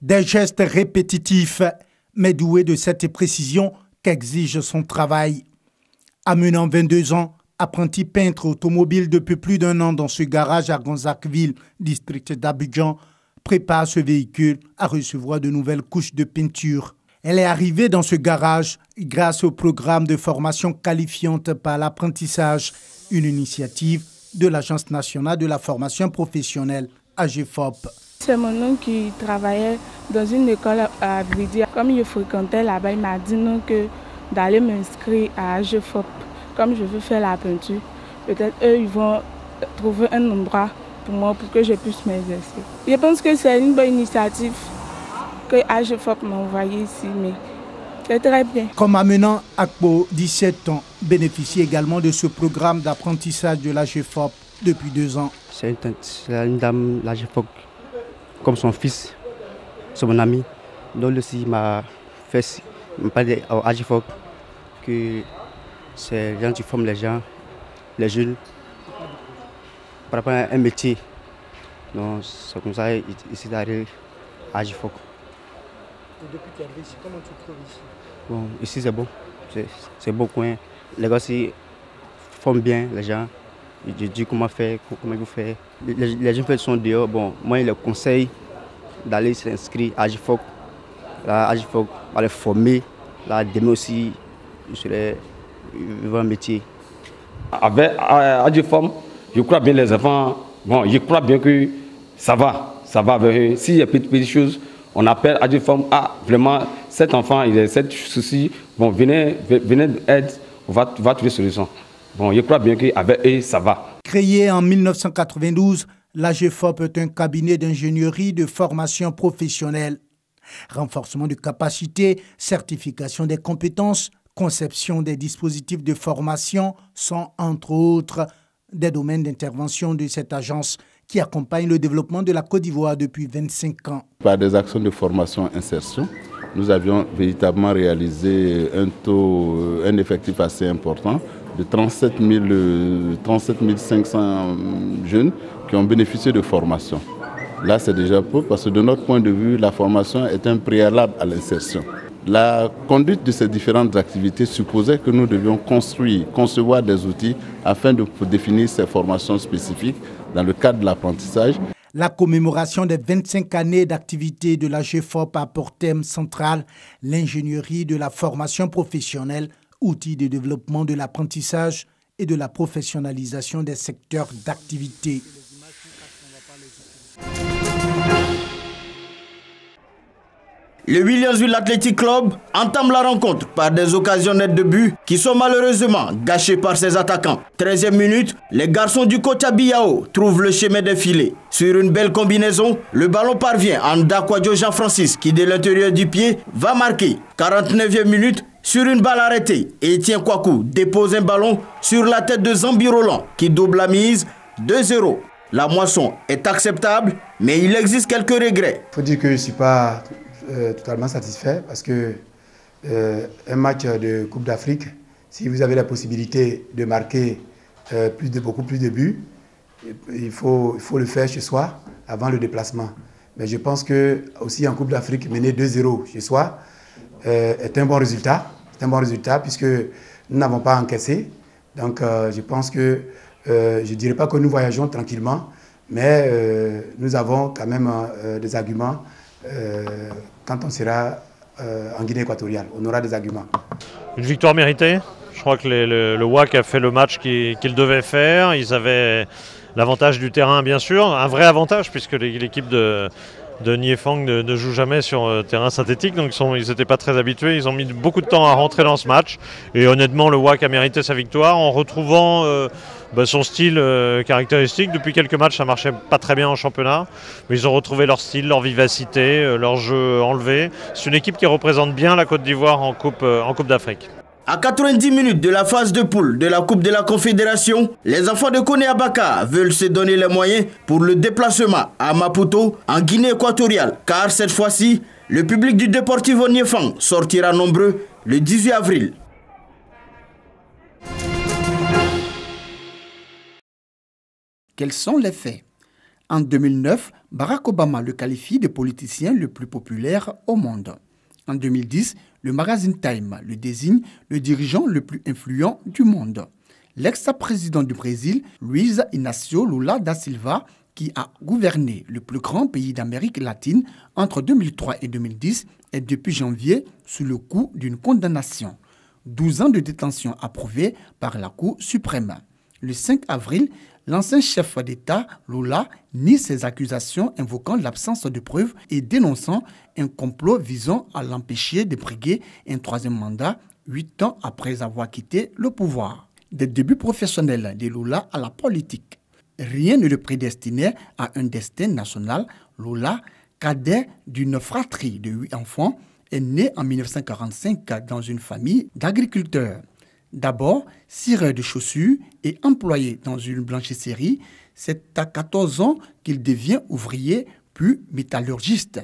Des gestes répétitifs, mais doués de cette précision qu'exige son travail. Amenant 22 ans, apprenti peintre automobile depuis plus d'1 an dans ce garage à Gonzagueville, district d'Abidjan, prépare ce véhicule à recevoir de nouvelles couches de peinture. Elle est arrivée dans ce garage grâce au programme de formation qualifiante par l'apprentissage, une initiative de l'Agence nationale de la formation professionnelle, AGFOP. C'est mon oncle qui travaillait dans une école à Abidjan. Comme je fréquentais là-bas, il m'a dit non que d'aller m'inscrire à AGFOP. Comme je veux faire la peinture, peut-être eux ils vont trouver un endroit pour moi pour que je puisse m'exercer. Je pense que c'est une bonne initiative que AGFOP m'a envoyé ici, mais c'est très bien. Comme Amenant Akpo, 17 ans, bénéficie également de ce programme d'apprentissage de l'AGFOP depuis 2 ans. C'est une dame, l'AGFOP, comme son fils, c'est mon ami. Donc aussi, il m'a parlé à AGFOP que c'est les gens qui forment les gens, les jeunes, par rapport à un métier. Donc c'est comme ça ici d'arriver à AGFOP. Et depuis que tu es arrivé ici, comment tu te trouves ici? Bon, ici c'est bon, c'est beau coin. Les gars aussi forment bien les gens. Je dis comment faire, comment vous faire. Les jeunes sont dehors. Bon, moi je les conseille d'aller s'inscrire à AGFOP. Là, AGFOP va les former. Là, demain aussi, je serai un métier. Avec AGFOP, je crois bien les enfants. Bon, je crois bien que ça va avec eux. S'il y a petites choses, on appelle AGFOP. Ah, vraiment, cet enfant, il a cette souci. Bon, venez aide, on va trouver solution. Bon, je crois bien qu'avec eux, ça va. Créé en 1992, l'AGFOP est un cabinet d'ingénierie de formation professionnelle. Renforcement de capacités, certification des compétences, conception des dispositifs de formation sont, entre autres, des domaines d'intervention de cette agence qui accompagne le développement de la Côte d'Ivoire depuis 25 ans. Par des actions de formation insertion, nous avions véritablement réalisé un effectif assez important de 37 500 jeunes qui ont bénéficié de formation. Là, c'est déjà peu parce que de notre point de vue, la formation est un préalable à l'insertion. La conduite de ces différentes activités supposait que nous devions concevoir des outils afin de définir ces formations spécifiques dans le cadre de l'apprentissage. La commémoration des 25 années d'activité de l'AGFOP a pour thème central l'ingénierie de la formation professionnelle, outil de développement de l'apprentissage et de la professionnalisation des secteurs d'activité. Le Williamsville Athletic Club entame la rencontre par des occasions nettes de but qui sont malheureusement gâchées par ses attaquants. 13e minute, les garçons du coach Abiyao trouvent le chemin des filets. Sur une belle combinaison, le ballon parvient à Ndakwadjo Jean-Francis qui de l'intérieur du pied va marquer. 49e minute, sur une balle arrêtée, Etienne Kwaku dépose un ballon sur la tête de Zambi Roland qui double la mise 2-0. La moisson est acceptable, mais il existe quelques regrets. Il faut dire que je ne suis pas totalement satisfait parce que un match de Coupe d'Afrique, si vous avez la possibilité de marquer beaucoup plus de buts, il faut le faire chez soi avant le déplacement. Mais je pense que aussi en Coupe d'Afrique, mener 2-0 chez soi est un bon résultat. C'est un bon résultat puisque nous n'avons pas encaissé. Donc je pense que je ne dirais pas que nous voyageons tranquillement, mais nous avons quand même des arguments. Quand on sera en Guinée équatoriale, on aura des arguments. Une victoire méritée. Je crois que le WAC a fait le match qu'il devait faire. Ils avaient l'avantage du terrain, bien sûr, un vrai avantage puisque l'équipe de Niefang ne joue jamais sur terrain synthétique, donc ils n'étaient pas très habitués. Ils ont mis beaucoup de temps à rentrer dans ce match et honnêtement le WAC a mérité sa victoire en retrouvant son style caractéristique. Depuis quelques matchs ça marchait pas très bien en championnat, mais ils ont retrouvé leur style, leur vivacité, leur jeu enlevé. C'est une équipe qui représente bien la Côte d'Ivoire en Coupe d'Afrique. À 90 minutes de la phase de poule de la Coupe de la Confédération, les enfants de Koné Abaka veulent se donner les moyens pour le déplacement à Maputo, en Guinée équatoriale. Car cette fois-ci, le public du Deportivo Niefang sortira nombreux le 18 avril. Quels sont les faits? En 2009, Barack Obama le qualifie de politicien le plus populaire au monde. En 2010, le magazine Time le désigne le dirigeant le plus influent du monde. L'ex-président du Brésil, Luiz Inácio Lula da Silva, qui a gouverné le plus grand pays d'Amérique latine entre 2003 et 2010, est depuis janvier sous le coup d'une condamnation. 12 ans de détention approuvés par la Cour suprême. Le 5 avril, l'ancien chef d'État, Lula, nie ces accusations invoquant l'absence de preuves et dénonçant un complot visant à l'empêcher de briguer un troisième mandat 8 ans après avoir quitté le pouvoir. Des débuts professionnels de Lula à la politique. Rien ne le prédestinait à un destin national. Lula, cadet d'une fratrie de 8 enfants, est né en 1945 dans une famille d'agriculteurs. D'abord, cireur de chaussures et employé dans une blanchisserie, c'est à 14 ans qu'il devient ouvrier puis métallurgiste.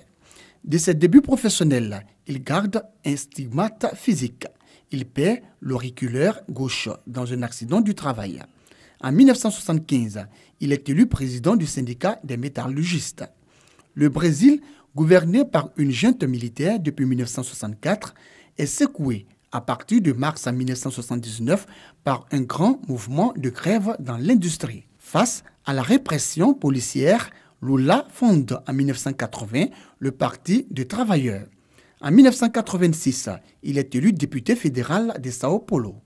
De ses débuts professionnels, il garde un stigmate physique. Il perd l'auriculaire gauche dans un accident du travail. En 1975, il est élu président du syndicat des métallurgistes. Le Brésil, gouverné par une junte militaire depuis 1964, est secoué à partir de mars 1979 par un grand mouvement de grève dans l'industrie. Face à la répression policière, Lula fonde en 1980 le Parti des travailleurs. En 1986, il est élu député fédéral de Sao Paulo.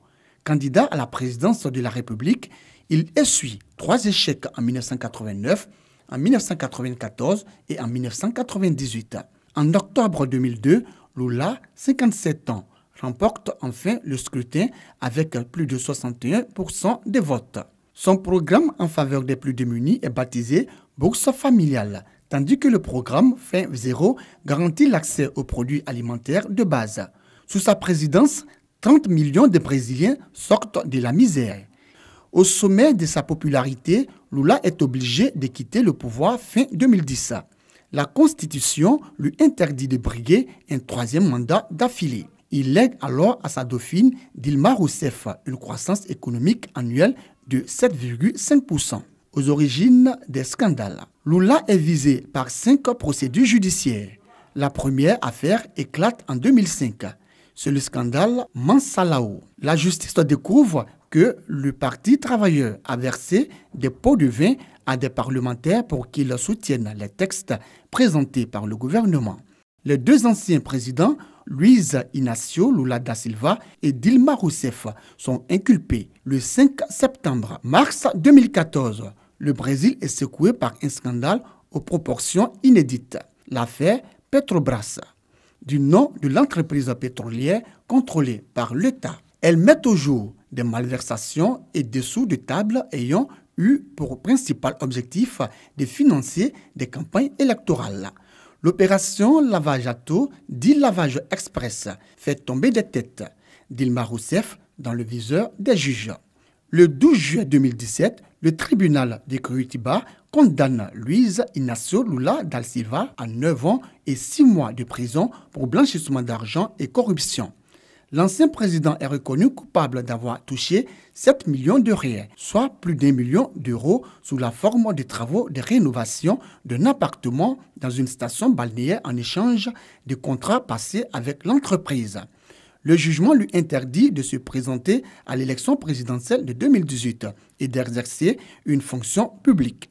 Candidat à la présidence de la République, il essuie 3 échecs en 1989, en 1994 et en 1998. En octobre 2002, Lula, 57 ans, remporte enfin le scrutin avec plus de 61% des votes. Son programme en faveur des plus démunis est baptisé Bourse familiale, tandis que le programme Faim Zéro garantit l'accès aux produits alimentaires de base. Sous sa présidence, 30 millions de Brésiliens sortent de la misère. Au sommet de sa popularité, Lula est obligé de quitter le pouvoir fin 2010. La Constitution lui interdit de briguer un 3e mandat d'affilée. Il lègue alors à sa dauphine Dilma Rousseff une croissance économique annuelle de 7,5%. Aux origines des scandales, Lula est visé par 5 procédures judiciaires. La première affaire éclate en 2005. C'est le scandale Mensalão. La justice découvre que le Parti travailleur a versé des pots de vin à des parlementaires pour qu'ils soutiennent les textes présentés par le gouvernement. Les 2 anciens présidents, Luiz Inácio Lula da Silva et Dilma Rousseff, sont inculpés le 5 septembre. Mars 2014, le Brésil est secoué par un scandale aux proportions inédites. L'affaire Petrobras, du nom de l'entreprise pétrolière contrôlée par l'État. Elle met au jour des malversations et dessous de table ayant eu pour principal objectif de financer des campagnes électorales. L'opération lavage à taux, dit lavage express, fait tomber des têtes. Dilma Rousseff dans le viseur des juges. Le 12 juillet 2017, le tribunal de Curitiba condamne Luiz Inácio Lula da Silva à 9 ans et 6 mois de prison pour blanchissement d'argent et corruption. L'ancien président est reconnu coupable d'avoir touché 7 millions de réels, soit plus d'1 million d'euros sous la forme de travaux de rénovation d'un appartement dans une station balnéaire en échange de contrats passés avec l'entreprise. Le jugement lui interdit de se présenter à l'élection présidentielle de 2018 et d'exercer une fonction publique.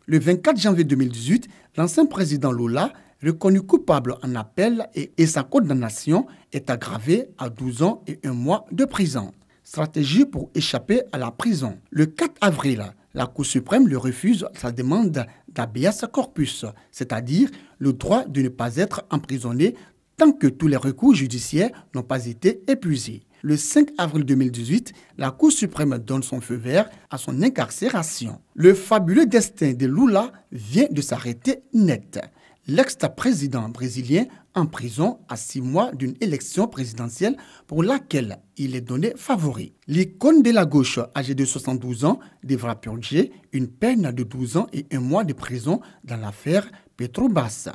Le 24 janvier 2018, l'ancien président Lula, reconnu coupable en appel et sa condamnation est aggravée à 12 ans et 1 mois de prison. Stratégie pour échapper à la prison. Le 4 avril, la Cour suprême lui refuse sa demande d'habeas corpus, c'est-à-dire le droit de ne pas être emprisonné tant que tous les recours judiciaires n'ont pas été épuisés. Le 5 avril 2018, la Cour suprême donne son feu vert à son incarcération. Le fabuleux destin de Lula vient de s'arrêter net. L'ex-président brésilien en prison à 6 mois d'une élection présidentielle pour laquelle il est donné favori. L'icône de la gauche, âgé de 72 ans, devra purger une peine de 12 ans et 1 mois de prison dans l'affaire Petrobras.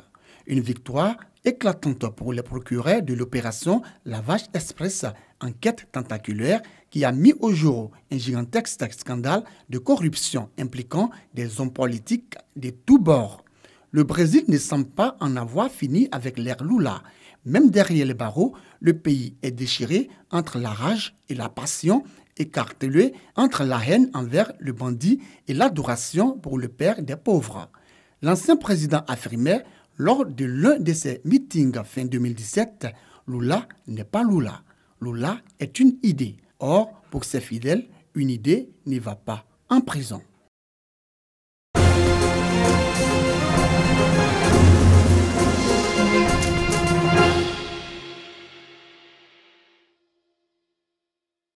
Une victoire éclatante pour les procureurs de l'opération Lavage Express Enquête tentaculaire qui a mis au jour un gigantesque scandale de corruption impliquant des hommes politiques de tous bords. Le Brésil ne semble pas en avoir fini avec l'ère Lula. Même derrière les barreaux, le pays est déchiré entre la rage et la passion, écartelé entre la haine envers le bandit et l'adoration pour le père des pauvres. L'ancien président affirmait lors de l'un de ses meetings fin 2017, Lula n'est pas Lula. Lula est une idée. Or, pour ses fidèles, une idée n'y va pas en prison.